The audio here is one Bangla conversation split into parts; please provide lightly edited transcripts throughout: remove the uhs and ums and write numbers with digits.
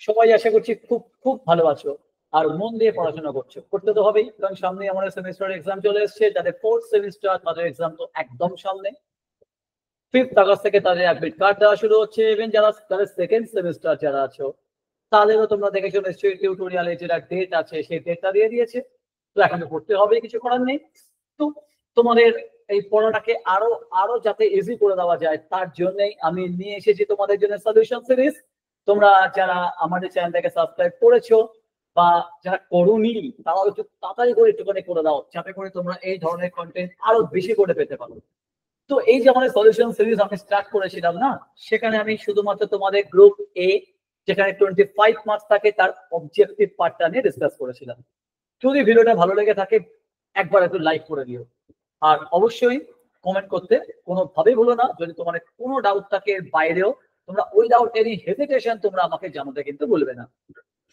সবাই আশা করছি খুব খুব ভালো আছো আর মন দিয়ে পড়াশোনা করছো, করতে তো হবেই, কারণ সামনে আমাদের সেমিস্টার এক্সাম চলে এসেছে। যাদের ফোর্থ সেমিস্টার তাদের এক্সাম তো একদম সামনে। 5th আগস্ট থেকে তাদের অ্যাডমিট কার্ড দেওয়া শুরু হচ্ছে। ইভেন যারা তাদের সেকেন্ড সেমিস্টার যারা আছো তাদেরও তোমরা দেখেছো নিশ্চয়ই টিউটোরিয়ালে যেটা ডেট আছে সেই ডেটটা দিয়ে দিয়েছে। তো এখন তো পড়তে হবে, কিছু করার নেই। তো তোমাদের এই পড়াটাকে আরো আরো যাতে ইজি করে দেওয়া যায় তার জন্যই আমি নিয়ে এসেছি তোমাদের জন্য সলিউশন সিরিজ। তোমরা যারা আমাদের চ্যানেলটাকে সাবস্ক্রাইব করেছো বা যারা করোনি তারাও একটু তাড়াতাড়ি করে একটুখানি করে দাও, যাতে করে তোমরা এই ধরনের কন্টেন্ট আরো বেশি করে পেতে পারো। তো এই যে আমাদের সলিউশন সিরিজ আমি স্টার্ট করেছিলাম না, সেখানে আমি শুধুমাত্র তোমাদের গ্রুপ এ যেখানে 25 মার্কস থাকে তার অবজেক্টিভ পার্টটা নিয়ে ডিসকাস করেছিলাম। যদি ভিডিওটা ভালো লেগে থাকে একবার একটু লাইক করে দিও, আর অবশ্যই কমেন্ট করতে কোনোভাবেই ভুলো না। যদি তোমার কোনো ডাউট থাকে এর বাইরেও, তোমরা উইদাউট এনি হেজিটেশন তোমরা আমাকে জানাতে কিন্তু ভুলবে না।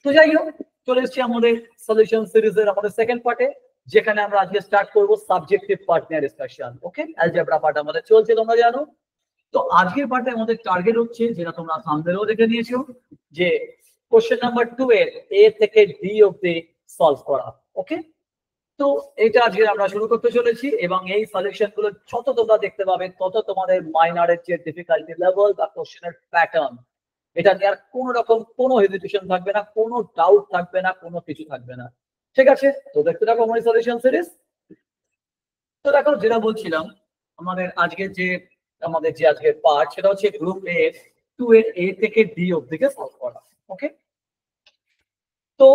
তো যাই হোক, চলে এসেছি আমাদের সলিউশন সিরিজের আমাদের সেকেন্ড পার্টে, যেখানে আমরা আজকে স্টার্ট করব সাবজেক্টিভ পার্ট নিয়ে ডিসকাশন। ওকে, অ্যালজেব্রা পার্ট আমাদের চলছে, তোমরা জানো। তো আজকের পার্টে আমাদের টার্গেট হচ্ছে, যেটা তোমরা সামনেও দেখে নিয়েছো, যে কোশ্চেন নাম্বার 2 এর এ থেকে ডি অবধি সলভ করা। ওকে, তো এটা আজকে আমরা শুরু করতে চলেছি, এবং এই সলিউশন গুলো যত তোমরা দেখতে পাবে তত তোমাদের মাইনরের যে ডিফিকাল্টি লেভেল বা কোশ্চেনের প্যাটার্ন, এটা নিয়ে আর কোনো রকম কোনো হেজিটেশন থাকবে না, কোনো ডাউট থাকবে না, কোনো কিছু থাকবে না। ঠিক আছে, তো দেখতে থাকো আমার সলিউশন সিরিজ। তো দেখো, যেটা বলছিলাম, আমাদের যে আজকের পার্ট, সেটা হচ্ছে গ্রুপ এ 2 এর এ থেকে ডি অবধি সলভ করা। ওকে, তো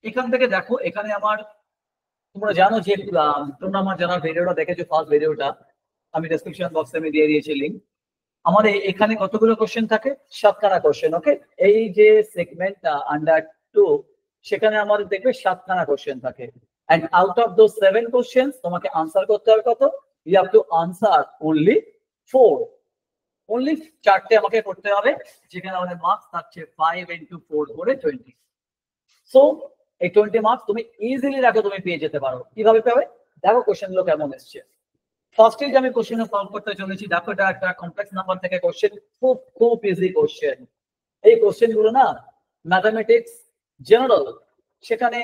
এখান থেকে দেখো, এখানে আমার, তোমরা জানো যে তোমরা আমার যারা ভিডিওটা দেখেছো ফার্স্ট ভিডিওটা, আমি ডেসক্রিপশন বক্সে আমি দিয়ে দিয়েছি লিঙ্ক। আমাদের এখানে কতগুলো কোশ্চেন থাকে? 7খানা কোশ্চেন। ওকে, এই যে সেগমেন্টটা আন্ডার 2, সেখানে আমাদের দেখবে 7খানা কোশ্চেন থাকে। And out of those 7 question তোমাকে আনসার করতে হবে কত? You have to answer only 4। Only 4টে আমাকে করতে হবে, যেখানে আমাদের মার্কস থাকছে 5 into 4 করে 20। সো এই 20 মার্কস তুমি ইজিলি রাখো, তুমি পেয়ে যেতে পারো। কিভাবে পাবে? দেখো কোশ্চেন গুলো কেমন এসছে। ফার্স্টে যে আমি কোশ্চেন সলভ করতে চলেছি, দেখো এটা একটা কমপ্লেক্স নাম্বার থেকে কোশ্চেন, খুব খুব ইজি কোশ্চেন। এই কোশ্চেন গুলো না ম্যাথমেটিক্স জেনারেল, সেখানে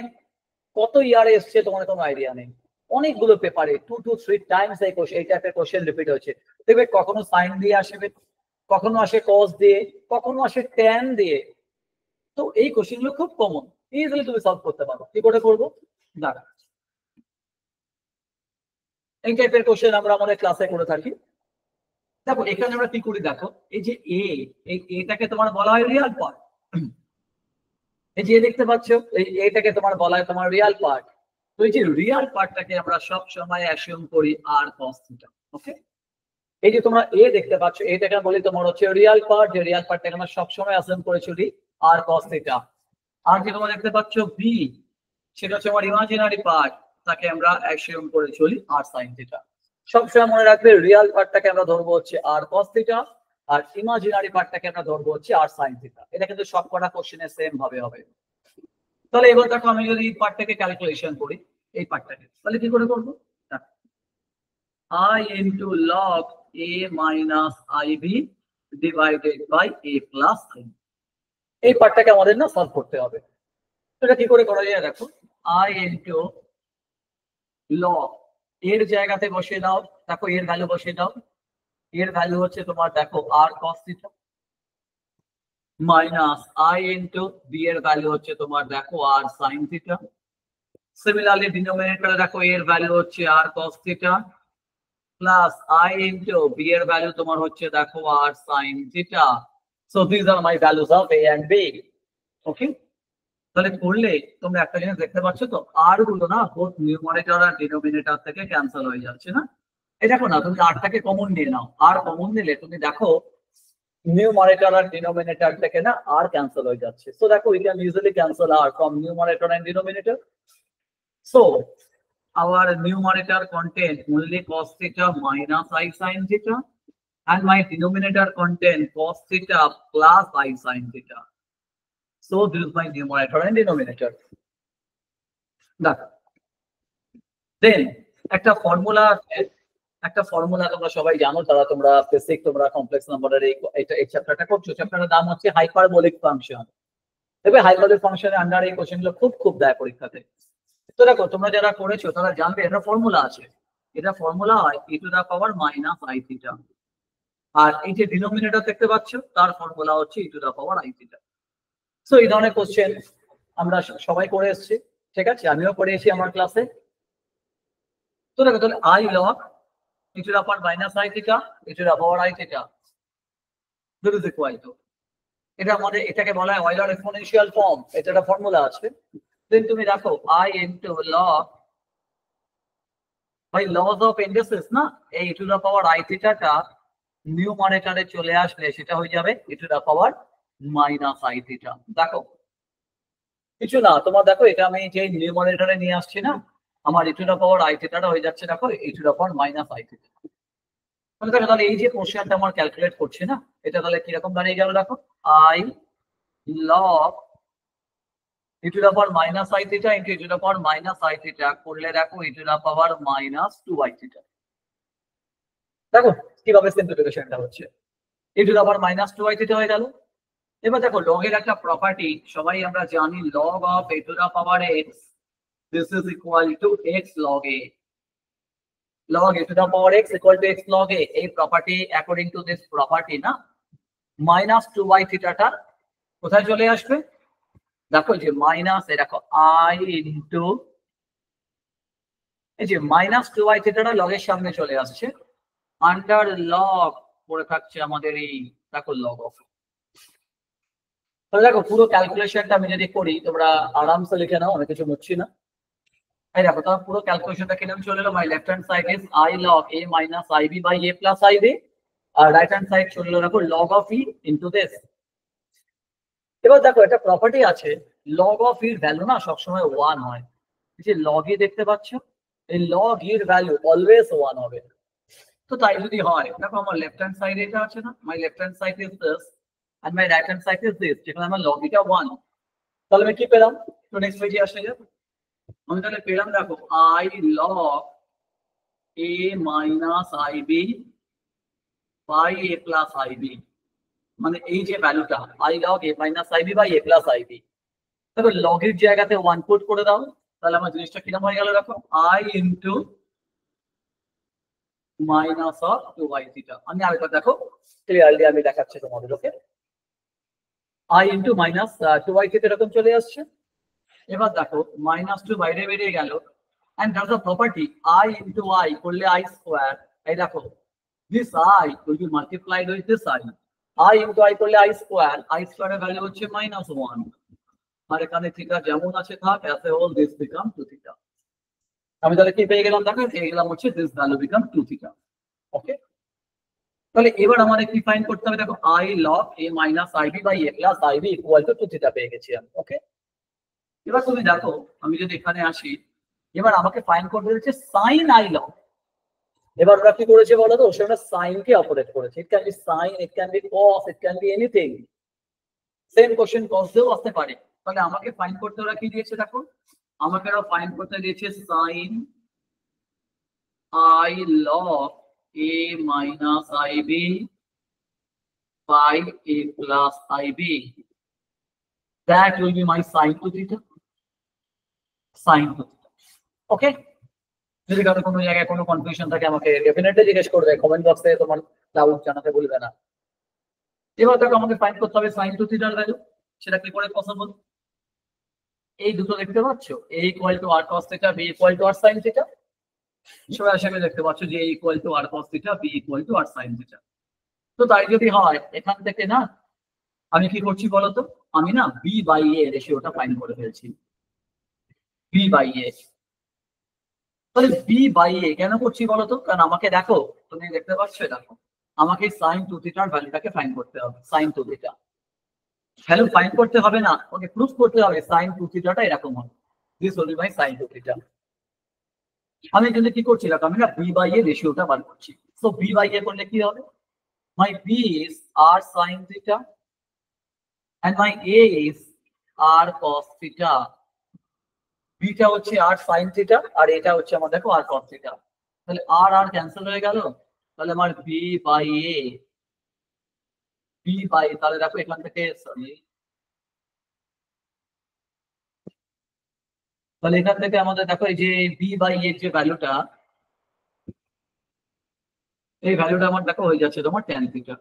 কত ইয়ারে এসছে তোমার কোনো আইডিয়া নেই। অনেকগুলো পেপারে 2 to 3 টাইমস এই টাইপের কোশ্চেন রিপিট হয়েছে। দেখবে কখনো সাইন দিয়ে আসবে, কখনো আসে কস দিয়ে, কখনো আসে ট্যান দিয়ে। তো এই কোশ্চেন গুলো খুব কমন, ইজিলি তুমি সলভ করতে পারো। কি করে করবো? দাঁড়া, এই টাইপের কোশ্চেন আমরা আমাদের ক্লাসে করে থাকি। দেখো এখানে আমরা কি করি, দেখো এই যে এটাকে তোমার বলা হয় রিয়াল পার্ট। এই যে দেখতে পাচ্ছ, এটাকে তোমার বলা হয় তোমার রিয়াল পার্ট। তো এই যে রিয়াল পার্টটাকে আমরা সব সময় অ্যাসিউম করি আর cos থিটা। ওকে, এই যে তোমরা দেখতে পাচ্ছ, এটাকে বলি তোমার হচ্ছে রিয়াল পার্ট। যে রিয়াল পার্টটাকে আমরা সব সময় অ্যাসিউম করে চলি আর cos থিটা। আর যে তোমরা দেখতে পাচ্ছ বি, সেটা হচ্ছে আমার ইমাজিনারি পার্ট, তাকে আমরা অ্যাসিউম করে চলি আর sin থিটা। সবসময় মনে রাখবে, রিয়াল পার্টটাকে আমরা ধরবো হচ্ছে আর cos থিটা, আর ইমাজিনারি পার্টটাকে আমরা ধরবো হচ্ছে আর sin থিটা। এটা কিন্তু সবকটা কোশ্চেনে সেম ভাবে হবে। তাহলে এবার দেখো, আমি যদি এই পার্টটাকে ক্যালকুলেশন করি, এই পার্টটাকে, তাহলে কি করে করবো? I into log a minus ib divided by a plus ib। এই পার্টটাকে আমাদের না সলভ করতে হবে। এটা কি করে করা যায়? দেখো, I into log এর জায়গাতে বসিয়ে দাও, দেখো এর ভ্যালু বসিয়ে দাও। এর ভ্যালু হচ্ছে তোমার দেখো r cos theta, minus I into b এর ভ্যালু হচ্ছে তোমার দেখো আর sin থিটা। সিমিলারলি ডিনোমিনেটরে দেখো এর ভ্যালু হচ্ছে r cos theta, plus I into b এর ভ্যালু তোমার হচ্ছে দেখো r sin theta. So this are my values of a and b। Okay, তাহলে করলে তোমরা একটা জিনিস দেখতে পাচ্ছ, তো আর গুলো না বোথ নিউমারেটর আর ডিনোমিনেটর থেকে ক্যান্সেল হয়ে যাচ্ছে না। এই দেখো না, তুমি আরটাকে কমন নিয়ে নাও, আর কমন নিলে তুমি দেখো নিউমারেটর আর ডিনোমিনেটর থেকে না আর ক্যান্সেল হয়ে যাচ্ছে। সো দেখো, we can easily cancel r from numerator and denominator. So our numerator contain only cos theta minus I sin theta, and my denominator contain cos theta plus I sin theta. So this is my numerator and denominator. Then একটা ফর্মুলা তোমরা সবাই জানো, তারা তোমরা বেসিক তোমরা কমপ্লেক্স নাম্বারের এই চ্যাপ্টারটা করছো। চ্যাপ্টারের নাম হচ্ছে হাইপারবোলিক ফাংশন। দেখবে হাইপারবোলিক ফাংশনের আন্ডার এই কোশ্চেনগুলো খুব খুব দেয় পরীক্ষাতে। তো দেখো তোমরা যারা করেছো তারা জানবে এটা ফর্মুলা আছে, এটা ফর্মুলা হয় e to the power minus I theta, আর এই যে ডিনোমিনেটর দেখতে পাচ্ছ তার ফর্মুলা হচ্ছে e to the power I theta. So এই ধরনের কোশ্চেন আমরা সবাই করে এসেছি, ঠিক আছে, আমিও করেছি আমার ক্লাসে। তো দেখো তাহলে i log e to the power minus I theta e to the power I theta this is equal to, এটা আমাদের এটাকে বলা হয় অয়লার এক্সপোনেনশিয়াল ফর্ম, এটা একটা ফর্মুলা আছে। দেন তুমি দেখো I into log by laws of indices না, এই e to the power I থিটাটা নিউমারেটরে চলে আসলে সেটা হয়ে যাবে e to the power minus I theta. দেখো কিছু না, তোমার দেখো এটা আমি যে নিউমারেটরে নিয়ে আসছি না, আমার e to the power I থিটাটা হয়ে যাচ্ছে দেখো e to the power minus I theta. তাহলে দেখো তাহলে এই যে কোশ্চেনটা আমার ক্যালকুলেট করছি না, এটা তাহলে কিরকম দাঁড়িয়ে গেল দেখো, i log e to the power minus I theta into e to the power minus I theta করলে দেখো e to the power minus 2i theta. দেখো কিভাবে সিম্পলিফিকেশনটা হচ্ছে, e to the power minus 2i theta হয়ে গেল। এবার দেখো লগের একটা প্রপার্টি সবাই আমরা জানি, log of e to the power x this is equal to x log a, log e to the power x equal to x log a, এই property according to this property না মাইনাস 2y থিটাটা কোথায় চলে আসবে, দেখো যে মাইনাস এ দেখো i ইনটু এই যে মাইনাস 2y থিটাটা লগের সামনে চলে আসছে, আন্ডার লগ পড়ে থাকছে আমাদের এই দেখো লগ অফ। তাহলে দেখো পুরো ক্যালকুলেশনটা আমি যদি করি তোমরা আরামসে লিখে নাও, অনেক কিছু মুছছি না। এই দেখো তোমার পুরো ক্যালকুলেশনটা কিভাবে চলে এলো, my left hand side is i log a minus ib by a plus ib, আর রাইট হ্যান্ড সাইড চলে এলো দেখো log of e into this। এবার দেখো একটা প্রপার্টি আছে, log of e এর ভ্যালু না সবসময় 1 হয়, এই যে log e দেখতে পাচ্ছ এই log e এর ভ্যালু অলওয়েজ 1 হবে। তো তাই যদি হয় দেখো আমার লেফট হ্যান্ড সাইড এটা আছে না, my left hand side is this and my right hand side is this, যেখানে আমার log e টা 1, তাহলে আমি কি পেলাম, তো নেক্সট পেজে আসলে যাবো, আমি তাহলে পেলাম দেখো i log a minus ib by a plus ib, মানে এই যে ভ্যালুটা i log a minus ib by a plus ib, দেখো log এর জায়গাতে 1 পুট করে দাও, তাহলে আমার জিনিসটা কিরকম হয়ে গেল দেখো i into minus of 2y theta। আমি আরেকবার দেখো ক্লিয়ারলি আমি দেখাচ্ছি তোমাদের, ওকে, i into minus 2y theta এরকম চলে আসছে। এবার দেখো মাইনাস 2 বাইরে বেরিয়ে গেল, and that's the property I into I করলে I square, এই দেখো this I will be multiplied with this I into I করলে I square এর ভ্যালু হচ্ছে -1, আর এখানে থিটা যেমন আছে থাক as a whole this become 2 theta। আমি তাহলে কি পেয়ে গেলাম দেখো, পেয়ে গেলাম হচ্ছে this value become 2 theta, ওকে। তাহলে এবার আমাদের কি ফাইন্ড করতে হবে দেখো I log a minus ib by a plus ib equal to 2 theta পেয়ে গেছি আমি, ওকে। এবার তুমি দেখো আমি যদি এখানে আসি, এবার আমাকে ফাইন্ড করতে হচ্ছে সাইন আই লগ। এবার ওরা কি করেছে বলো তো, সেটা সাইন কে অপারেট করেছে, it can be sine, it can be cos, it can be anything, same question cos দিয়েও আসতে পারে। তাহলে আমাকে ফাইন্ড করতে ওরা কি দিয়েছে দেখো, আমাকে ওরা ফাইন্ড করতে দিয়েছে sine i log a minus ib by a plus ib, that will be my sin 2 theta, sin 2 theta, ওকে। যদি কারো কোনো জায়গায় কোনো কনফিউশন থাকে আমাকে ডেফিনেটলি জিজ্ঞেস করবে, কমেন্ট বক্সে তোমার ডাউট জানাতে ভুলবে না। এবার দেখো আমাকে ফাইন্ড করতে হবে sin 2 থিটার ভ্যালু, সেটা কি করে পসিবল, এই দুটো দেখতে পাচ্ছ a equal to r cos theta b equal to r sin theta, সবাই আশা করি দেখতে পাচ্ছ যে a equal to r cos theta b equal to r sin theta. তো তাই যদি হয় এখান থেকে না আমি কি করছি বলতো, আমি না b বাই a রেশিওটা ফাইন্ড করে ফেলছি, b বাই a। তাহলে b বাই a কেন করছি বলতো, কারণ আমাকে দেখো তুমি দেখতে পাচ্ছ দেখো আমাকে sin 2 থিটার ভ্যালুটাকে ফাইন্ড করতে হবে, sin 2 থিটা ভ্যালু ফাইন্ড করতে হবে না, ওকে প্রুফ করতে হবে sin 2 থিটাটা এরকম হবে, this will be my sin 2 theta. আমি কিন্তু কি করছি দেখো আমি না b বাই a রেশিওটা বার করছি, সো b বাই a করলে কি হবে, my b is r sin theta and my a is r cos theta, b টা হচ্ছে r sin theta আর এটা হচ্ছে আমার দেখো r cos theta, তাহলে r r ক্যান্সেল হয়ে গেল, তাহলে আমার b by a, b by তাহলে দেখো এখান থেকে সরি তাহলে এখান থেকে আমাদের দেখো এই যে বি বাই এর যে ভ্যালুটা, এই ভ্যালুটা আমার দেখো হয়ে যাচ্ছে তোমার ট্যান থিটা।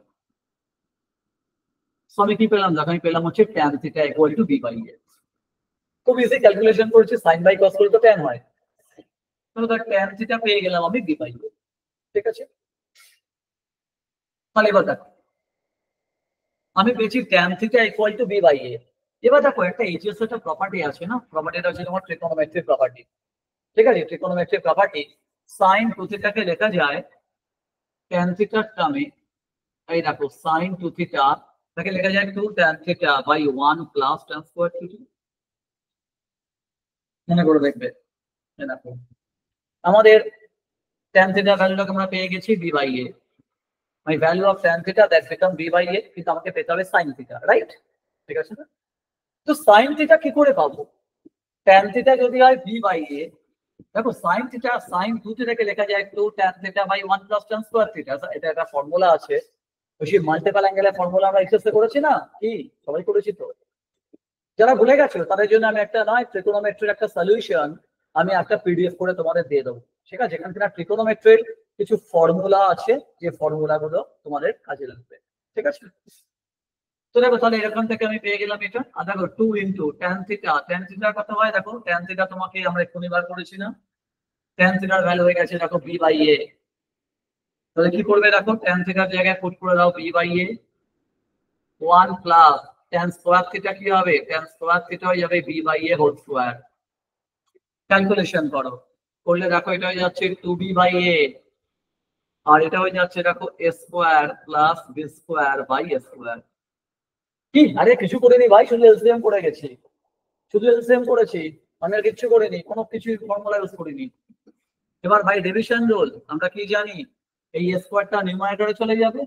সো আমি কি পেলাম দেখো, আমি পেলাম হচ্ছে tan theta equal to b by a. খুব ইজি ক্যালকুলেশন করছি, সাইন বাই কস করলে তো ট্যান হয়, তো ট্যান থিটা পেয়ে গেলাম আমি বি বাই এ। ঠিক আছে, তাহলে এবার দেখো আমি পেয়েছি tan theta equal to b by a. এবার দেখো একটা এইচএস একটা প্রপার্টি আছে না, প্রপার্টিটা হচ্ছে তোমার ট্রিকোনোমেট্রিক প্রপার্টি। ঠিক আছে, ট্রিকোনোমেট্রিক প্রপার্টি সাইন টু থিটাকে লেখা যায় ট্যান থিটার টার্মে। এই দেখো সাইন টু থিটা তাকে লেখা যায় two tan theta by 1 plus tan square theta. মনে করে দেখবে, এই দেখো আমাদের ট্যান থিটা ভ্যালুটাকে আমরা পেয়ে গেছি b by a. My value of tan theta that become b by a, কিন্তু আমাকে পেতে হবে সাইন থিটা, রাইট? ঠিক আছে না? তো সাইন থিটা কি করে পাবো? ট্যান থিটা যদি হয় বি বাই এ, দেখো সাইন থিটা সাইন টু থিটাকে লেখা যায় two tan theta by 1 plus tan square theta. এটা একটা ফর্মুলা আছে, ওই সেই মাল্টিপল অ্যাঙ্গেলের ফর্মুলা আমরা এক্সেসে করেছি না, কি সবাই করেছি তো? যারা ভুলে গেছো তাদের জন্য আমি একটা নয় ট্রিকোনোমেট্রির একটা সলিউশন আমি একটা পিডিএফ করে তোমাদের দিয়ে দেবো। ঠিক আছে, যেখান থেকে ট্রিকোনোমেট্রির কিছু ফর্মুলা আছে, যে ফর্মুলা গুলো তোমাদের কাজে লাগবে। ঠিক আছে, তো দেখো তাহলে এরকম থেকে আমি পেয়ে গেলাম এটা। আর দেখো 2 into tan theta, tan theta কত হয় দেখো, ট্যান থিটা তোমাকে আমরা এক্ষুনি বার করেছি না, ট্যান থিটার ভ্যালু হয়ে গেছে দেখো বি বাই এ। তাহলে কি করবে দেখো, ট্যান থিটার জায়গায় পুট করে দাও b by a 1 plus tan square theta কি হবে, ট্যান স্কয়ার থিটা হয়ে যাবে b by a whole square. Calculation করো, করলে দেখো এটা হয়ে যাচ্ছে 2b বাই এ, আর এটা হয়ে যাচ্ছে দেখো a square plus b square by a square. কি আরে কিছু করিনি ভাই, শুধু এলসিএম করে গেছি, শুধু এলসিএম করেছি, আমি আর কিছু করিনি, কোনো কিছু ফর্মুলা ইউজ করিনি। এবার ভাই ডিভিশন রুল আমরা কি জানি, এই a স্কয়ারটা নিউমারেটরে চলে যাবে,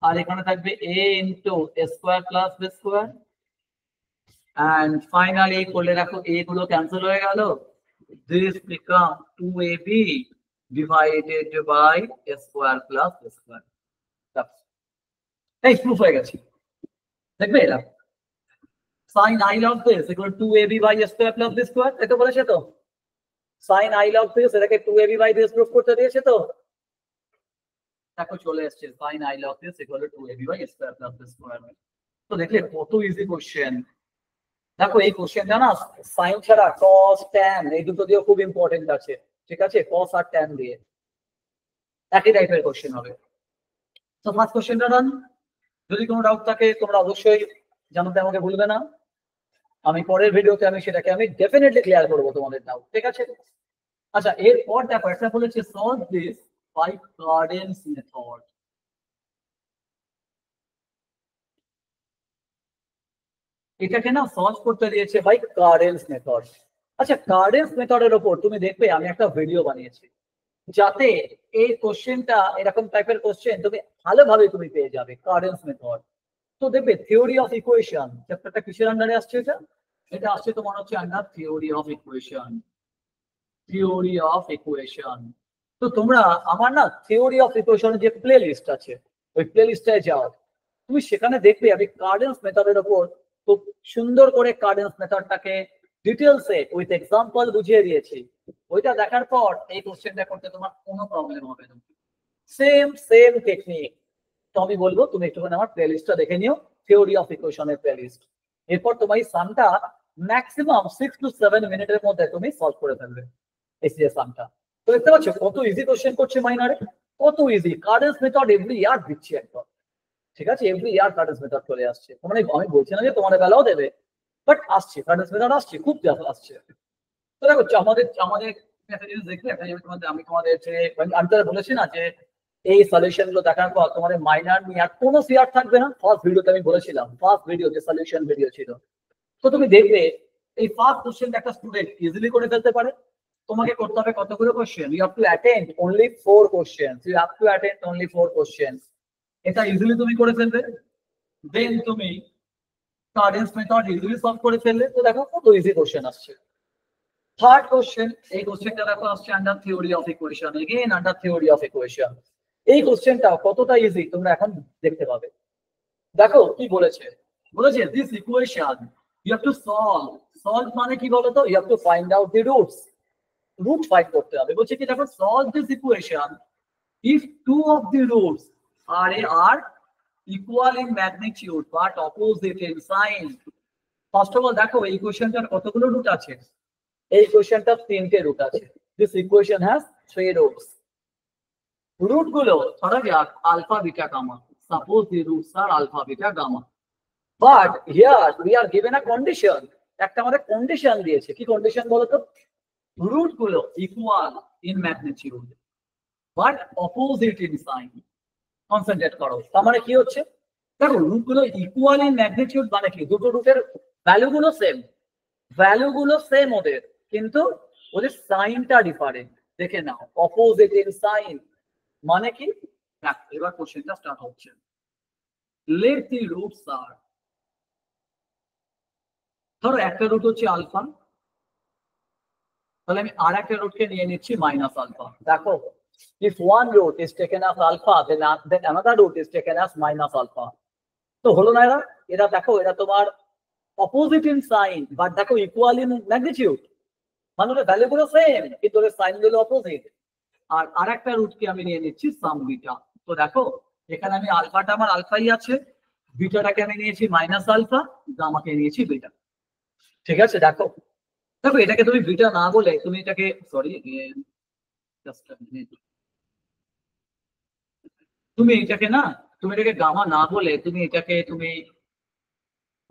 আর এখানে থাকবে a into a square plus b square. And finally করলে দেখো a গুলো ক্যান্সেল হয়ে গেল, this become 2ab divided by a square plus a square. এই প্রুফ হয়ে গেছে, দেখবে এটা sin I log this equal to 2ab by a square plus b square, এটা বলেছে তো sin I log this এটাকে 2ab by this প্রুফ করতে দিয়েছে তো, দেখো চলে আসছে sin I log this equal to 2ab by a square plus b square। তো দেখলে কত ইজি কোশ্চেন। দেখো এই কোশ্চেনটা না সাইন ছাড়া cos tan এই দুটো দিয়েও খুব ইম্পর্টেন্ট আছে। ঠিক আছে, cos আর tan দিয়ে একই টাইপের কোশ্চেন হবে। তো ফার্স্ট কোশ্চেনটা রান। যদি কোনো ডাউট থাকে তোমরা অবশ্যই জানাতে আমাকে ভুলবে না, আমি পরের ভিডিওতে আমি সেটাকে আমি ডেফিনেটলি ক্লিয়ার করবো তোমাদের ডাউট। ঠিক আছে, আচ্ছা এরপর দেখো একটা বলেছে সলভ দিস বাই কার্ডেন্স মেথড। এটাকে না সলভ করতে দিয়েছে বাই কার্ডেন্স মেথড। আচ্ছা কার্ডেন্স মেথডের উপর তুমি দেখবে আমি একটা ভিডিও বানিয়েছি, যাতে এই কোশ্চেনটা এরকম টাইপের কোশ্চেন তুমি ভালোভাবে তুমি পেয়ে যাবে কার্ডেন্স মেথড। তো দেখবে থিওরি অফ ইকুয়েশন চ্যাপ্টারটা কিসের আন্ডারে আসছে, এটা এটা আসছে তোমার হচ্ছে under theory of equation. Theory of equation, তো তোমরা আমার না থিওরি অফ ইকুয়েশনের যে প্লে লিস্ট আছে ওই প্লে লিস্টে যাও, তুমি সেখানে দেখবে আমি কার্ডেন্স মেথডের উপর খুব সুন্দর করে কার্ডেন্স মেথডটাকে ডিটেলসে উইথ এক্সাম্পল বুঝিয়ে দিয়েছি। ওইটা দেখার পর এই কোশ্চেনটা করতে তোমার কোনো প্রবলেম হবে না, সেম সেম টেকনিক। তো আমি বলবো তুমি একটুখানি আমার প্লে লিস্টটা দেখে নিও, থিওরি অফ ইকুয়েশনের প্লে লিস্ট। এরপর তোমার এই সামটা ম্যাক্সিমাম 6 to 7 মিনিটের মধ্যে তুমি সলভ করে ফেলবে এই সামটা। তো দেখতে পাচ্ছ কত ইজি কোশ্চেন করছে মাইনারে, কত ইজি। কার্ডেন্স মেথড এভরি ইয়ার দিচ্ছি একবার। ঠিক আছে, এভরি ইয়ার কার্ডেন্স মেথড চলে আসছে, মানে আমি বলছি না যে তোমাদের বেলাও দেবে, বাট আসছে কার্ডেন্স মেথড আসছে, খুব আসছে। তো দেখো আমাদের আমাদের একটা জিনিস দেখলে একটা জিনিস আমি তোমাদের যে আমি তো বলেছি না যে এই সলিউশন গুলো দেখার পর তোমাদের মাইনার নিয়ে আর কোনো ফিয়ার থাকবে না। ফার্স্ট ভিডিওতে আমি বলেছিলাম, ফার্স্ট ভিডিও যে সলিউশন ভিডিও ছিল, তো তুমি দেখবে এই ফার্স্ট কোশ্চেন একটা স্টুডেন্ট ইজিলি করে ফেলতে পারে। তোমাকে করতে হবে কতগুলো question, you have to attend only 4 questions, you have to attend only 4 questions. এটা ইজিলি তুমি করে ফেলবে, দেন তুমি কার্ডেন্স মেথড ইজিলি সলভ করে ফেললে। তো দেখো কত ইজি কোশ্চেন আসছে। থার্ড কোশ্চেন, এই কোশ্চেনটা দেখো আসছে under theory of equation, again under theory of equation. এই কোশ্চেনটা কতটা ইজি তোমরা এখন দেখতে পাবে। দেখো কি বলেছে, বলেছে this equation You have to solve. Solve মানে কি বলতো? You have to find out the roots. Root find করতে হবে। বলছে কি দেখো, solve this equation if two of the roots are equal in magnitude but opposite in sign. First of all দেখো এই ইকুয়েশনটার কতগুলো রুট আছে? এই ইকুয়েশনটার 3টে রুট আছে। This equation has 3 roots. Root গুলো ধরা যাক alpha beta gamma. Suppose the roots are alpha beta gamma. But here we are given a condition. একটা আমাদের কন্ডিশন দিয়েছে। কি কন্ডিশন বলতো? রুট গুলো equal in magnitude but opposite in sign. Concentrate করো। তার মানে কি হচ্ছে? দেখো রুট গুলো ইকুয়াল ইন ম্যাগনিটিউড মানে কি? দুটো রুটের ভ্যালু গুলো সেম। ভ্যালু গুলো সেম ওদের, কিন্তু ওদের সাইনটা ডিফারেন্ট। দেখে নাও, অপোজিট ইন সাইন মানে কি? এবার কোশ্চেনটা স্টার্ট হচ্ছে। লেট দি রুটস আর, ধরো একটা রুট হচ্ছে আলফা, তাহলে আমি আর একটা রুটকে নিয়ে নিচ্ছি মাইনাস আলফা। দেখো, if one root is taken as alpha then another root is taken as minus alpha. তো হলো না এরা? এরা দেখো, এরা তোমার অপোজিট ইন সাইন বাট দেখো ইকুয়াল ইন ম্যাগনিটিউড, মানে ওদের ভ্যালু গুলো সেম কিন্তু ওদের সাইন গুলো অপোজিট। আর আরেকটা রুটকে আমি নিয়ে নিচ্ছি সাম বিটা। তো দেখো এখানে আমি আলফাটা আমার আলফাই আছে, বিটাটাকে আমি নিয়েছি মাইনাস আলফা, গামাকে নিয়েছি বিটা। ঠিক আছে? দেখো দেখো এটাকে তুমি বিটা না বলে তুমি এটাকে তুমি এটাকে না, তুমি এটাকে গামা না বলে তুমি এটাকে তুমি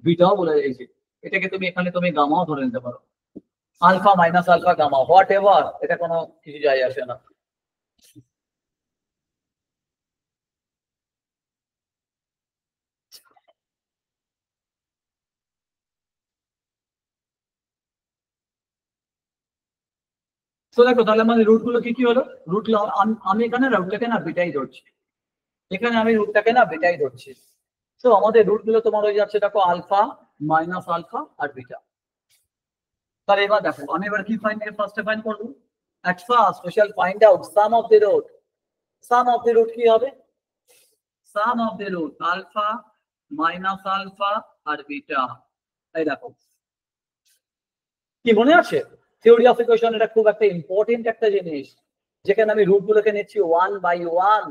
বিটাও বলে, এটাকে তুমি এখানে তুমি গামাও ধরে নিতে পারো। Alpha minus alpha gamma whatever, এটা কোনো কিছু যায় আসে না। তো দেখো তাহলে আমাদের রুট গুলো কি কি হলো? রুট আমি এখানে রুটটাকে না বিটাই ধরছি, এখানে আমি রুটটাকে না বিটাই ধরছি। তো আমাদের রুট গুলো তোমার হয়ে যাচ্ছে দেখো আলফা মাইনাস আলফা আর বিটা। তাহলে এবার দেখো আমি এবার কি ফার্স্টে ফাইন্ড করবো? At first we shall find out sum of the root. Sum of the root কি হবে? Sum of the root alpha minus alpha R beta. এই দেখো কি মনে আছে? থিওরি অফ ইকুয়েশন এটা খুব একটা ইম্পর্টেন্ট একটা জিনিস, যেখানে আমি রুট গুলোকে নিচ্ছি 1 by 1.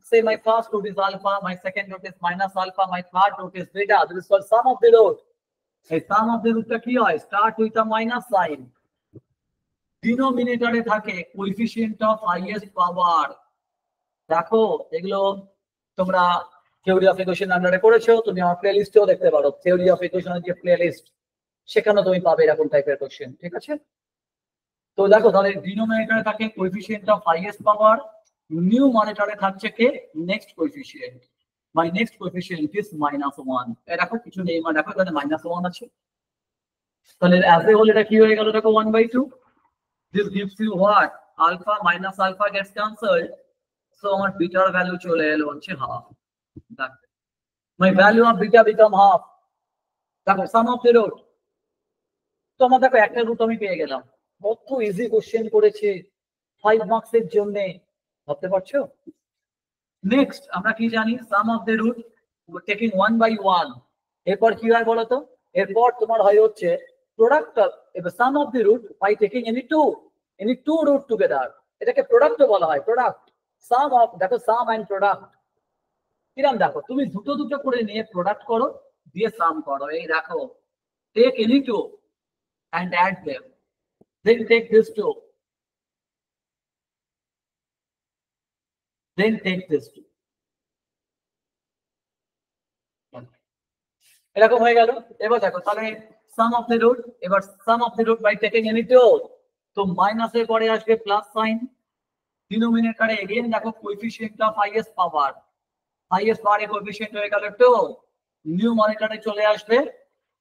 Say my first root is alpha, my second root is minus alpha, my third root is beta. This is called sum of the root. এই sum of the root টা কি হয়? Start with a minus sign. ডিনোমিনেটরে থাকে কোএফিসিয়েন্ট অফ হাইয়েস্ট পাওয়ার। দেখো এগুলো তোমরা থিওরি অফ ইকুয়েশন আন্ডারে করেছো, তুমি আমার প্লেলিস্টেও দেখতে পারো। থিওরি অফ ইকুয়েশনের যে প্লেলিস্ট, সেখানে তুমি পাবে এরকম টাইপের কোশ্চেন। ঠিক আছে? তো দেখো তাহলে ডিনোমিনেটরে থাকে কোএফিসিয়েন্ট অফ হাইয়েস্ট পাওয়ার, নিউমারেটরে থাকছে কে? Next coefficient. My next coefficient is -1। দেখো কিছু নেই, মানে দেখো এখানে -1 আছে, তাহলে অ্যাজ এ হোল এটা কি হয়ে গেল? দেখো 1/2। This gives you what? Alpha minus alpha gets cancelled, so আমার বিটার ভ্যালু চলে এলো হচ্ছে half. My value of beta become half. দেখো sum of the root। তো আমার দেখো একটা রুট আমি পেয়ে গেলাম। কত ইজি কোশ্চেন করেছে 5 মার্কস এর জন্য, ভাবতে পারছো? নেক্সট আমরা কি জানি? sum of the root taking 1 by 1। এরপর কি হয় বলো তো? এরপর তোমার হয় হচ্ছে product of sum of the root by taking any two root together। এটাকে প্রোডাক্ট বলা হয়, প্রোডাক্ট। sum of, দেখো sum and product কিরকম, দেখো তুমি দুটো দুটো করে নিয়ে প্রোডাক্ট করো, দিয়ে সাম করো। এই দেখো take any two and add them, then take this two, then take this two। এরকম হয়ে গেল। এবার দেখো তাহলে sum of the root, এবার sum of the root by taking any two, তো মাইনাসের পরে আসবে প্লাস সাইন। ডিনোমিনেটরে এগেইন দেখো coefficient of highest power, highest পাওয়ারে কোএফিসিয়েন্ট হয়ে গেল 2, নিউমারেটরে চলে আসবে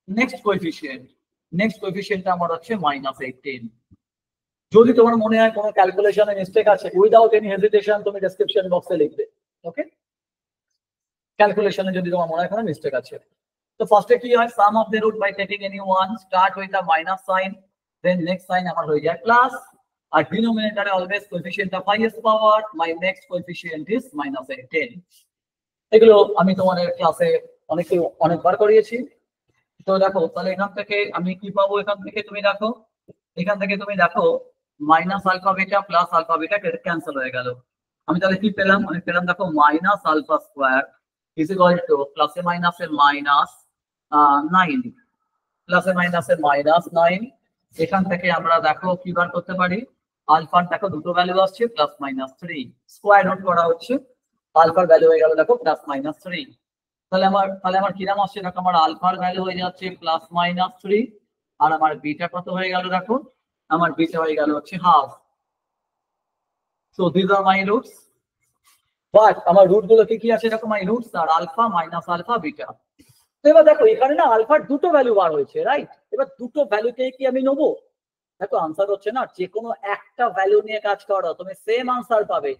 নেক্সট কোএফিসিয়েন্ট। নেক্সট কোএফিসিয়েন্টটা আমার হচ্ছে -18। যদি তোমার মনে হয় কোনো ক্যালকুলেশনে মিস্টেক আছে, উইদাউট এনি হেজিটেশন তুমি ডেসক্রিপশন বক্সে লিখবে। ওকে, ক্যালকুলেশনে যদি তোমার মনে হয় কোনো মিস্টেক আছে। তো ফার্স্টে কি হয়? sum of the root by taking any one, start with a minus sign, then next sign আমার হয়ে যায় প্লাস, আর ডিনোমিনেটরে always coefficient of highest power, my next coefficient is -18। এগুলো আমি তোমাদের ক্লাসে অনেকবার করিয়েছি। তো দেখো তাহলে এখান থেকে আমি কি পাবো, এখান থেকে তুমি দেখো minus alpha beta plus alpha beta cancel হয়ে গেল। আমি তাহলে কি পেলাম, আমি পেলাম দেখো minus alpha square is equal to প্লাসে মাইনাসে মাইনাস 9, প্লাসে মাইনাসে -9। এখান থেকে আমরা দেখো কি বার করতে পারি, আলফার দেখো দুটো ভ্যালু আসছে +-3, স্কোয়ার রুট করা হচ্ছে, আলফার ভ্যালু হয়ে গেল দেখো +-3। তাহলে আমার কি নাম আসছে দেখো, আমার আলফার ভ্যালু হয়ে যাচ্ছে +-3 আর আমার বিটা কত হয়ে গেল দেখো, আমার বিটা হয়ে গেল হচ্ছে half. So this are my roots, but আমার রুট গুলো কি আছে দেখো, my roots are alpha minus alpha beta. তো এবার দেখো এখানে না আলফার দুটো ভ্যালু বার হয়েছে, রাইট? এবার দুটো ভ্যালুকে কি আমি নেবো? দেখো আনসার হচ্ছে না, যে কোনো একটা ভ্যালু নিয়ে কাজ করো তুমি সেম আনসার পাবে।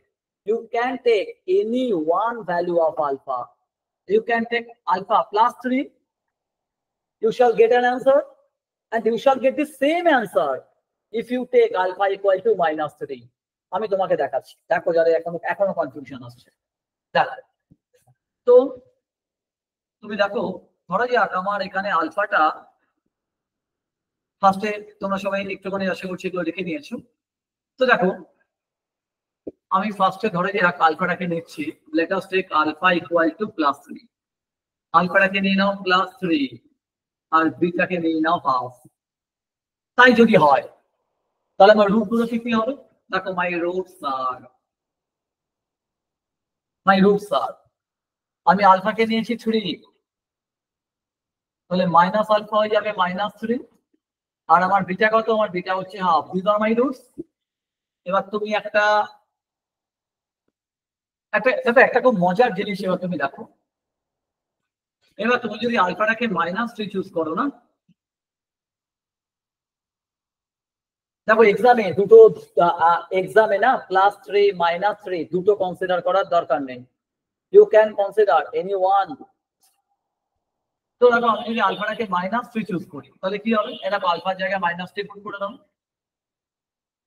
You can take any one value of alpha, you can take alpha +3, you shall get an answer and you shall get the same answer if you take alpha equal to -3। আমি তোমাকে দেখাচ্ছি, দেখো যারা এখনো কনফিউশন আসছে দেখো। তো তুমি দেখো ধরো যাক আমার এখানে আলফাটা ফার্স্টে, তোমরা সবাই একটুখানি আশা করছি এগুলো লিখে নিয়েছো। তো দেখো আমি ফার্স্টে ধরে যাক আলফাটাকে নিচ্ছি, let us take alpha equal to +3, আলফাটাকে নিয়ে নাও +3 আর বিটাকে নিয়ে নাও হাফ। তাই যদি হয় তাহলে আমার রুট গুলো কি হবে দেখো, মাই রুটস আর আমি আলফাকে নিয়েছি 3, তাহলে মাইনাস আলফা হয়ে যাবে -3 আর আমার বিটা কত, আমার বিটা হচ্ছে half. This are my roots. এবার তুমি একটা খুব মজার জিনিস এবার তুমি দেখো, এবার তুমি যদি আলফাটাকে -3 চুজ করো না, দেখো এক্সামে না +3 -3 দুটো কনসিডার করার দরকার নেই, you can consider any one. তো দেখো আমি যদি আলফাটাকে -3 চুজ করি তাহলে কি হবে, এটা আলফার জায়গায় -3 পুট করে দাও,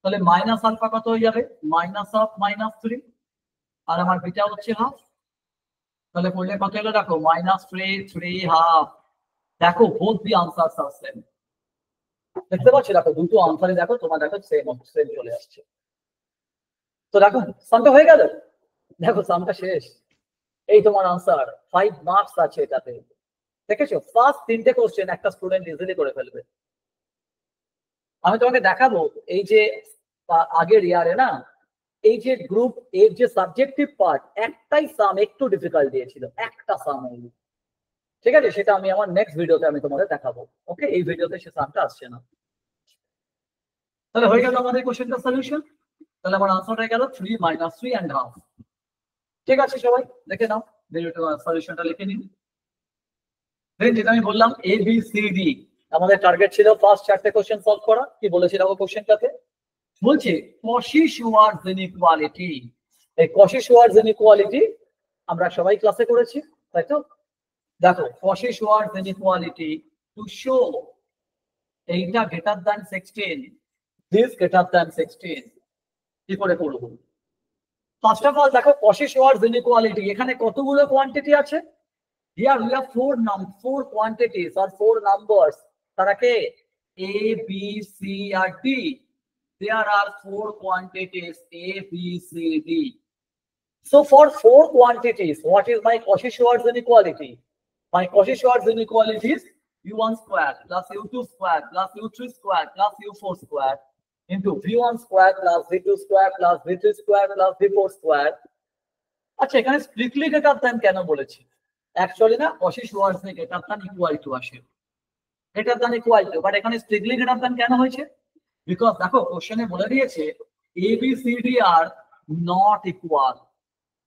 তাহলে মাইনাস আলফা কত হয়ে যাবে, -3 আর আমার বিটা হচ্ছে হাফ। তাহলে করলে কত হলো দেখো, -3 হাফ। দেখো বোথ দি আনসারস আর সেম, দেখতে পাচ্ছি দেখো দুটো আনসারে দেখো তোমার দেখো সেম চলে আসছে। তো দেখো সামটা হয়ে গেল, দেখো সামটা শেষ, এই তোমার আনসার 5 মার্কস আছে এটাতে। দেখেছো ফার্স্ট 3টে কোশ্চেন একটা স্টুডেন্ট ইজিলি করে ফেলবে। আমি তোমাকে দেখাবো এই যে আগের ইয়ারে না, এই যে গ্রুপ এর যে সাবজেক্টিভ পার্ট একটাই সাম একটু ডিফিকাল্ট দিয়েছিল, একটা সাম অনলি, ঠিক আছে? সেটা আমি আমার নেক্সট ভিডিওতে আমি তোমাদের দেখাবো। ওকে, এই ভিডিওতে সে সামটা আসছে না। তাহলে হয়ে গেল আমাদের কোশ্চেনটা সলিউশন। তাহলে আমার আনসার হয়ে গেল 3 -3 and half। ঠিক আছে সবাই দেখে নাও, ভিডিওটা সলিউশনটা লিখে নিন। দেন যেটা আমি বললাম এ বি সি ডি, আমাদের টার্গেট ছিল ফার্স্ট 4টে কোশ্চেন সলভ করা। কি বলেছিলাম ও কোশ্চেনটাতে? বলছে কশি-শুয়ার্টজ ইনইকুয়ালিটি। এই কশি-শুয়ার্টজ ইনইকুয়ালিটি আমরা সবাই ক্লাসে করেছি, তাই তো? দেখো কশি-শুয়ার্টজ ইনইকুয়ালিটি টু শো এইটা greater than 16, this greater than 16, কি করে করব? ফার্স্ট অফ অল দেখো কশি-শুয়ার্টজ ইনইকুয়ালিটি এখানে কতগুলো কোয়ান্টিটি আছে? Here we have four quantities or 4 numbers. তারা কে? A, B, C R D. There are 4 quantities A, B, C, D. So for 4 quantities, what is my Cauchy-Schwarz inequality? My Cauchy-Schwarz inequality is U1 square plus U2 square plus U3 square plus U4 square into V1 square plus V2 square plus V3 square plus V4 square. আচ্ছা এখানে স্ট্রিক্টলি গ্রেটার দ্যান কেন বলেছি? অ্যাকচুয়ালি না Cauchy-Schwarz এ গ্রেটার দ্যান ইকুয়াল টু আসে, greater than equal to, but এখানে স্ট্রিক্টলি গ্রেটার দ্যান কেন হয়েছে? বিকজ দেখো কোশ্চেনে বলে দিয়েছে a B C d are not equal,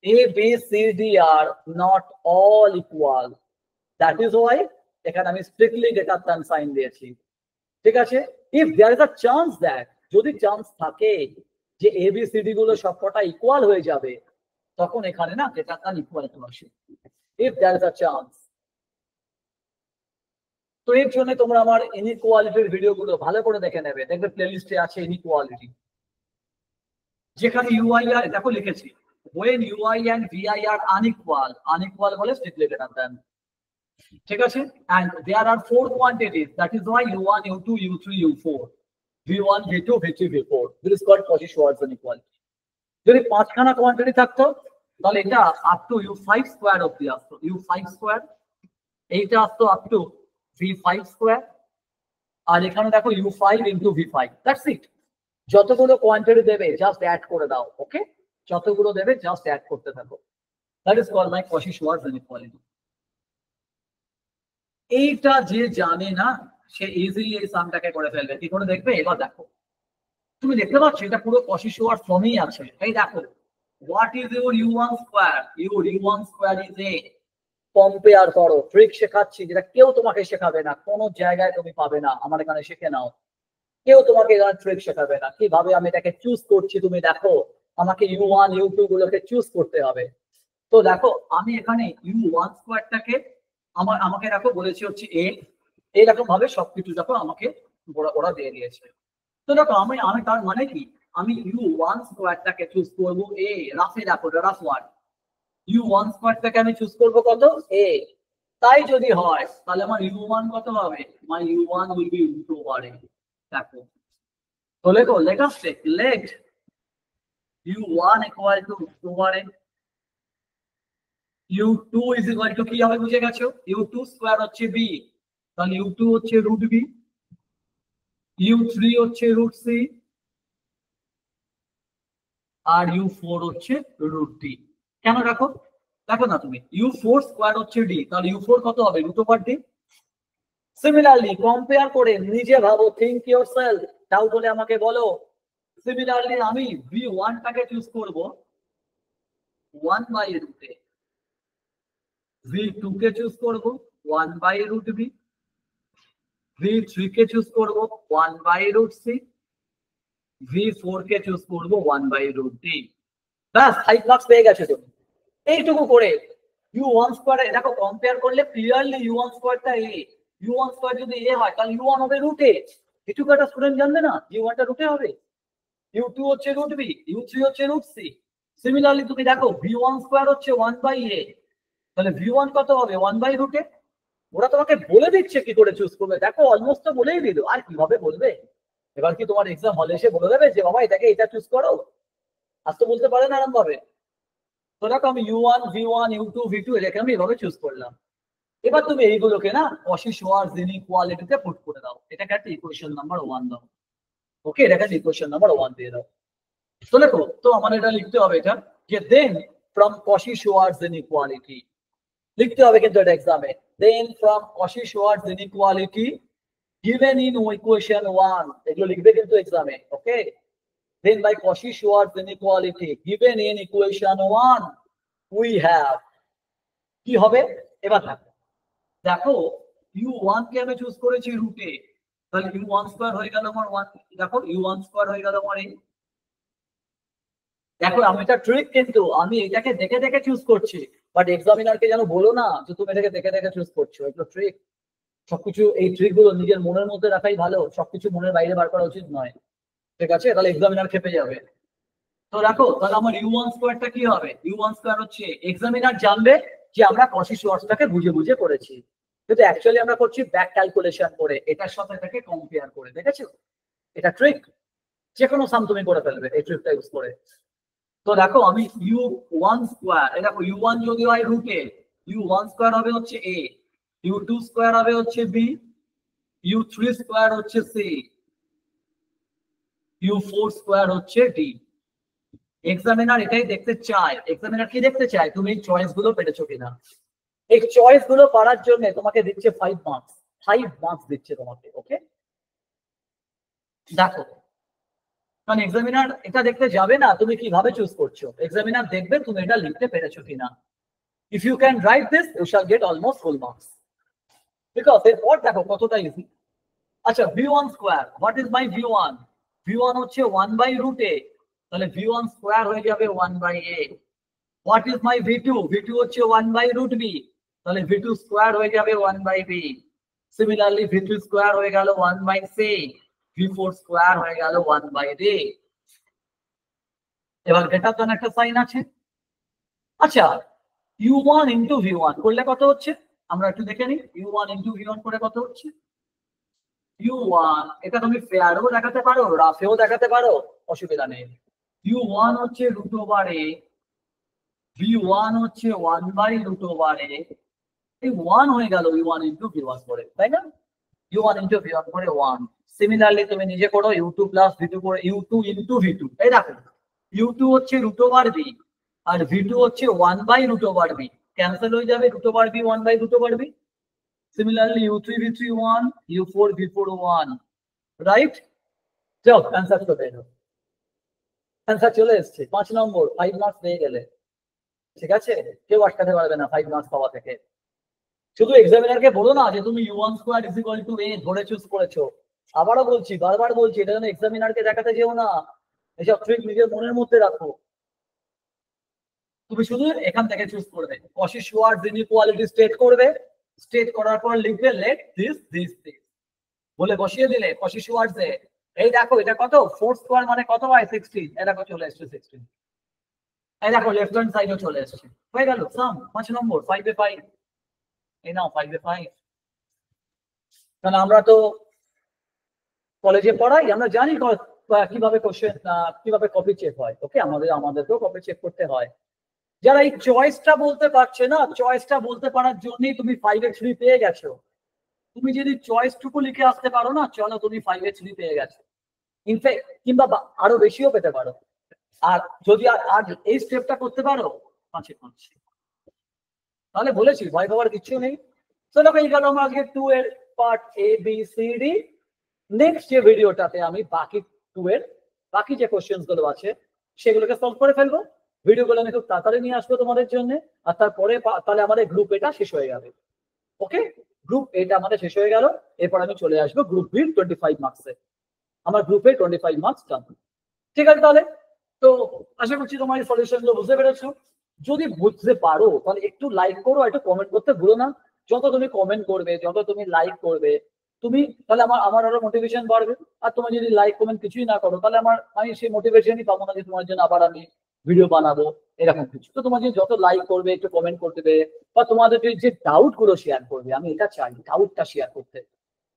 a B C d are not all equal, that is why এখানে আমি স্ট্রিক্টলি গ্রেটার দ্যান সাইন দিয়েছি। ঠিক আছে, if there is a chance that, যদি চান্স থাকে যে এ বি সি ডি গুলো সবকটা ইকুয়াল হয়ে যাবে, তখন এখানে না গ্রেটার দ্যান ইকুয়াল টু আসে, if there is a chance। তো এর জন্য তোমরা আমার ইনইকুয়ালিটির ভিডিওগুলো ভালো করে দেখে নেবে, দেখবে প্লেলিস্টে আছে ইনইকুয়ালিটি, যেখানে ইউআই আর দেখো লিখেছি when ui and vi are unequal বলে strictly greater than, ঠিক আছে, and there are four quantities, that is why u1 u2 u3 u4, v1 v2 v3 v4, this is called Cauchy-Schwarz inequality. যদি পাঁচখানা কোয়ান্টিটি থাকতো তাহলে এটা আপ টু u5 স্কয়ার অবধি আসতো, u5 স্কয়ার, এইটা আসতো আপ টু v5 স্কয়ার, আর এখানে দেখো u5 into v5, that's it. যতগুলো কোয়ান্টিটি দেবে জাস্ট অ্যাড করে দাও, ওকে, যতগুলো দেবে জাস্ট অ্যাড করতে থাকো, that is called my Cauchy-Schwarz inequality। এইটা যে জানে না সে ইজিলি এই সামটাকে করে ফেলবে, কি করে দেখবে এবার দেখো, তুমি দেখতে পাচ্ছ এটা পুরো Cauchy-Schwarz ফর্মেই আছে। এই দেখো, what is your u1 square, your u1 square is a, compare করো, ট্রিক শেখাচ্ছি যেটা কেউ তোমাকে শেখাবে না, কোনো জায়গায় তুমি পাবে না, আমার এখানে শিখে নাও, কেউ তোমাকে এখানে ট্রিক শেখাবে না। কিভাবে আমি এটাকে চুজ করছি তুমি দেখো, আমাকে u1 u2 গুলোকে চুজ করতে হবে। তো দেখো আমি এখানে u1 স্কয়ারটাকে আমাকে দেখো বলেছি হচ্ছে a, এইরকম ভাবে সবকিছু দেখো আমাকে ওরা দিয়ে দিয়েছে। তো দেখো আমি তার মানে কি, আমি u1 স্কয়ারটাকে চুজ করব a, রাফে দেখো রাফ ওয়ান, u1 স্কয়ারটাকে আমি চুজ করব কত a, তাই যদি হয় তাহলে আমার u1 কত হবে, my u1 will be root over a। দেখো তো লেখো, লেখা let u1 equal to root over a, u2 is equal to কি হবে বুঝে গেছো, u2 স্কয়ার হচ্ছে b, তাহলে u2 হচ্ছে রুট b, u3 হচ্ছে রুট c, আর u4 হচ্ছে রুট d। কেন রাখো, দেখো না তুমি u4 স্কয়ার হচ্ছে d, তাহলে u4 কত হবে root over d। Similarly compare করে নিজে ভাবো, থিংক ইয়োরসেলফ, ডাউট হলে আমাকে বলো। সিমিলারলি আমি v1 টাকে চুজ করব 1 বাই রুট a, v2 কে চুজ করব 1 বাই রুট b, v3 কে চুজ করব 1 বাই রুট c, v4 কে চুজ করব 1 বাই রুট d। ব্যাস 5 মার্কস পেয়ে গেছে তুমি এইটুকু করে। u1 স্কয়ার দেখো কম্পেয়ার করলে clearly u1 স্কয়ারটা a, u1 square যদি a হয় তাহলে u1 হবে রুট a, এটুকু একটা স্টুডেন্ট জানবে না, u1 টা রুটে হবে, u2 হচ্ছে রুট b, u3 হচ্ছে রুট c। সিমিলারলি তুমি দেখো v1 স্কয়ার হচ্ছে 1 বাই a, তাহলে v1 কত হবে 1 বাই রুট a। ওরা তোমাকে বলে দিচ্ছে কি করে চুজ করবে, দেখো অলমোস্ট তো বলেই দিল, আর কিভাবে বলবে, এবার কি তোমার এক্সাম হলে এসে বলে দেবে যে বাবা এটাকে এটা চুজ করো, আজ তো বলতে পারে না এরকম ভাবে। তো দেখো আমি u1 v1 u2 v2 এটাকে আমি এভাবে চুজ করলাম। এবার তুমি এইগুলোকে না Cauchy-Schwarz inequalityতে পুট করে দাও, এটাকে একটা ইকুয়েশন নাম্বার 1 দাও, ওকে, এটাকে ইকুয়েশন নাম্বার 1 দিয়ে দাও। তো দেখো, তো আমার এটা লিখতে হবে এটা যে দেন ফ্রম Cauchy-Schwarz inequality, লিখতে হবে কিন্তু এটা এক্সামে, দেন from Cauchy-Schwarz inequality given in equation 1, এগুলো লিখবে কিন্তু এক্সামে, ওকে। Then by Cauchy-Schwarz inequality given in equation 1 we have, কি হবে এবার দেখো, দেখো u1 কে আমি চুজ করেছি রুটে, তাহলে u1 স্কয়ার হয়ে গেল আমার 1, দেখো u1 স্কয়ার হয়ে গেল আমার এই। দেখো আমি এটা ট্রিক, কিন্তু আমি এটাকে দেখে দেখে চুজ করছি, বাট এক্সামিনারকে যেন বলো না যে তুমি এটাকে দেখে দেখে চুজ করছো, এগুলো ট্রিক। সবকিছু এই ট্রিক গুলো নিজের মনের মধ্যে রাখাই ভালো, সবকিছু মনের বাইরে বার করা উচিত নয়, ঠিক আছে, তাহলে এক্সামিনার খেপে যাবে। তো দেখো তাহলে আমার u1 স্কয়ারটা কি হবে, u1 স্কয়ার হচ্ছে, এক্সামিনার জানবে যে আমরা Cauchy-Schwarzটাকে বুঝে বুঝে করেছি, কিন্তু অ্যাকচুয়ালি আমরা করছি ব্যাক ক্যালকুলেশন করে, এটার সাথে এটাকে কম্পেয়ার করে, দেখেছো, এটা ট্রিক, যে কোনো সাম তুমি করে ফেলবে এই ট্রিকটা ইউজ করে। তো দেখো আমি u1 স্কয়ার, দেখো u1 যদি হয় রুটে, u1 স্কয়ার হবে হচ্ছে a, u2 স্কয়ার হবে হচ্ছে b, u3 স্কয়ার হচ্ছে c, u4 স্কয়ার হচ্ছে d। এক্সামিনার এটাই দেখতে চায়, এক্সামিনার কি দেখতে চায়, তুমি এই চয়েস গুলো পেরেছো কিনা। এই চয়েস গুলো পারার জন্য তোমাকে দিচ্ছে 5 মার্কস, 5 মার্কস দিচ্ছে তোমাকে, ওকে। দেখো কারণ এক্সামিনার এটা দেখতে যাবে না তুমি কিভাবে চুজ করছো, এক্সামিনার দেখবে তুমি এটা লিখতে পেরেছো কিনা। If you can write this you shall get almost full marks, because এরপর দেখো কতটা ইজি। আচ্ছা v1 square, what is my v1, v1 হচ্ছে 1 বাই রুট a, তাহলে v1 স্কয়ার হয়ে যাবে 1 বাই a। What is my v2, v2 হচ্ছে 1 বাই রুট b, তাহলে v2 স্কয়ার হয়ে যাবে 1 by b। Similarly v3 square হয়ে গেল 1 বাই c, v4 স্কয়ার হয়ে গেল 1 বাই d। এবার গ্রেটার দ্যান একটা সাইন আছে। আচ্ছা u1 ইনটু v1 করলে কত হচ্ছে, আমরা একটু দেখে নিই u1 ইন্টু v1 করে কত হচ্ছে u1, এটা তুমি ফেয়ারও দেখাতে পারো রাফেও দেখাতে পারো, অসুবিধা নেই। u1 হচ্ছে রুট ওভার এ, v1 হচ্ছে 1/√a, এই 1 হয়ে গেল u1 ইন্টু v1 করে, তাই না? u1 ইন্টু v1 করে 1। সিমিলারলি তুমি নিজে করো u2 প্লাস v2 করে u2 ইন্টু v2, এই দেখো u2 হচ্ছে রুট ওভার b আর v2 হচ্ছে 1/√b, ক্যান্সেল হয়ে যাবে root over b 1/√b। Similarly u3 v3 1, u4 v4 1, right? যাও অ্যান্সার চলে এলো, অ্যান্সার চলে এসছে 5 নম্বর, 5 মার্কস পেয়ে গেলে। ঠিক আছে, কেউ আটকাতে পারবে না 5 মার্কস পাওয়া থেকে। শুধু এক্সামিনারকে বলো না যে তুমি u1 square is equal two a ধরে চুজ করেছো। আবারও বলছি, বারবার বলছি, এটা যেন এক্সামিনারকে দেখাতে যেও না, এসব ট্রিক নিজের মনের মধ্যে রাখো। তুমি শুধু এখান থেকে চুজ করবে, কশি শোয়ার্টজ ইনইকুয়ালিটি স্টেট করবে, স্টেট করার পর লিখবে লেট দিস দিস দিস বলে বসিয়ে দিলে কশি শোয়ার্টজ এ, এই দেখো এটা কত 4 স্কয়ার মানে কত হয় 16, এই দেখো চলে এসেছে 16, এই দেখো লেফট হ্যান্ড সাইডে চলে এসেছে, হয়ে গেল সাম 5 নম্বর 5 এ 5। এই নাও 5 এ 5। কারণ আমরা তো কলেজে পড়াই, আমরা জানি কিভাবে কোশ্চেন কিভাবে কপি চেক হয়। ওকে, আমাদেরকেও কপি চেক করতে হয়। যারা এই চয়েসটা বলতে পারছে না, চয়েসটা বলতে পারার জন্যই তুমি 5 এ 3 পেয়ে গেছো। তুমি যদি চয়েসটুকু লিখে আসতে পারো না, চলো তুমি 5 এ 3 পেয়ে গেছো, ইনফ্যাক্ট কিংবা আরো বেশিও পেতে পারো। আর যদি আর এই স্টেপটা করতে পারো 5 এ 5, তাহলে বলেছি ভয় পাওয়ার কিছু নেই। তো দেখো এই গেল আমার আজকে 2 এর part A B C D. Next যে ভিডিওটাতে আমি বাকি 2 এর বাকি যে কোশ্চেন্স গুলো আছে সেগুলোকে সলভ করে ফেলবো। ভিডিওগুলো আমি খুব তাড়াতাড়ি নিয়ে আসবো তোমাদের জন্য, আর তারপরে তাহলে আমাদের গ্রুপ এটা শেষ হয়ে যাবে। ওকে, গ্রুপ এটা আমাদের শেষ হয়ে গেল, এরপর আমি চলে আসবো গ্রুপ বি 25 মার্কসে। আমার গ্রুপে 25 মার্কস ডান। ঠিক আছে, তাহলে তো আশা করছি তোমার এই সলিউশনগুলো বুঝতে পেরেছো। যদি বুঝতে পারো তাহলে একটু লাইক করো, একটু কমেন্ট করতে ভুলো না। যত তুমি কমেন্ট করবে, যত তুমি লাইক করবে, তুমি তাহলে আমার আরো মোটিভেশন বাড়বে। আর তুমি যদি লাইক কমেন্ট কিছুই না করো তাহলে আমি সেই মোটিভেশনই পাবো না যে তোমার জন্য আবার আমি ভিডিও বানাবো এরকম কিছু। তো তোমার যদি যত লাইক করবে, একটু কমেন্ট করবে, বা তোমাদের যে ডাউট গুলো শেয়ার করবে, আমি এটা চাই ডাউটটা শেয়ার করতে।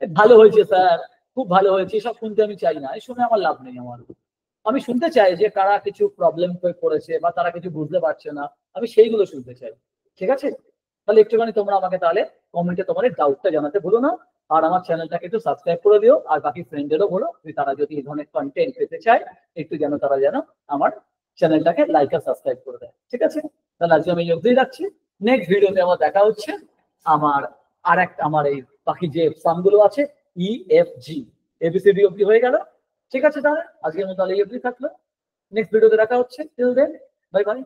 ভালো হয়েছে স্যার, খুব ভালো হয়েছে, এসব শুনতে আমি চাই না, এই শুনে আমার লাভ নেই। আমি শুনতে চাই যে কারা কিছু প্রবলেম পড়েছে বা তারা কিছু বুঝতে পারছে না, আমি সেইগুলো শুনতে চাই। ঠিক আছে, তাহলে একটুখানি তোমরা আমাকে তাহলে কমেন্টে তোমাদের ডাউটটা জানাতে ভুলো না। আর আমার চ্যানেলটাকে একটু সাবস্ক্রাইব করে দিও, আর বাকি ফ্রেন্ডদেরও বলো যে তারা যদি এই ধরনের কন্টেন্ট পেতে চায় একটু তারা যেন আমার চ্যানেলটাকে লাইক আর সাবস্ক্রাইব করে দেয়। ঠিক আছে, তাহলে আজকে আমি অবধি রাখছি। নেক্সট ভিডিওতে আমার দেখা হচ্ছে আমার আমার এই বাকি যে সামগুলো আছে ই এফ জি এবিসিডি অবধি হয়ে গেল। ঠিক আছে, তাহলে আজকের মতো তাহলে এই অবধি থাকলো। নেক্সট ভিডিওতে দেখা হচ্ছে, টিল দেন বাই বাই।